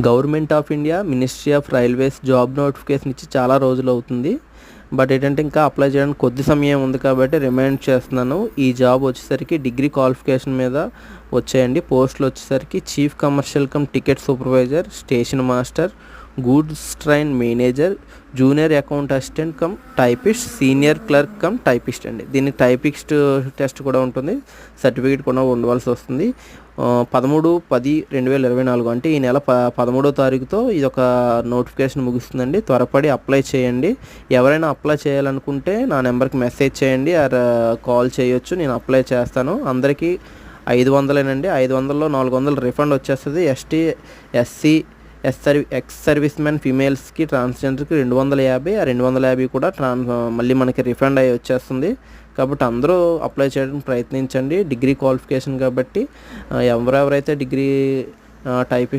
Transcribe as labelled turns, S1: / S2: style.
S1: Government of India ministry of railways job notification ఇచ్చి చాలా రోజులు అవుతుంది. బట్ ఏంటంటే ఇంకా అప్లై చేయడానికి కొద్ది సమయం ఉంది కాబట్టి రిమైండ్ చేస్తున్నాను. ఈ జాబ్ వచ్చేసరికి డిగ్రీ క్వాలిఫికేషన్ మీద వచ్చాయండి. పోస్టులు వచ్చేసరికి chief commercial come ticket supervisor, station master, goods train manager, junior account assistant cum typist, senior clerk cum typist అండి. దీనికి టైపిస్ట్ టెస్ట్ కూడా ఉంటుంది, సర్టిఫికేట్ కూడా ఉండవలసి వస్తుంది. 13/10/2024 అంటే ఈ నెల 13వ తారీఖుతో ఇది ఒక నోటిఫికేషన్ ముగుస్తుందండి. త్వరపడి అప్లై చేయండి. ఎవరైనా అప్లై చేయాలనుకుంటే నా నెంబర్కి మెసేజ్ చేయండి, ఆర్ కాల్ చేయొచ్చు, నేను అప్లై చేస్తాను. అందరికీ 500 500లో 400 రిఫండ్ వచ్చేస్తుంది. ST, SC, ex service man ఫీమేల్స్కి, ట్రాన్స్జెండర్కి 250, ఆ 250 కూడా మళ్ళీ మనకి రిఫండ్ అయ్యి వచ్చేస్తుంది. కాబట్టి అందరూ అప్లై చేయడానికి ప్రయత్నించండి. డిగ్రీ క్వాలిఫికేషన్ కాబట్టి ఎవరెవరైతే డిగ్రీ టైపిస్ట్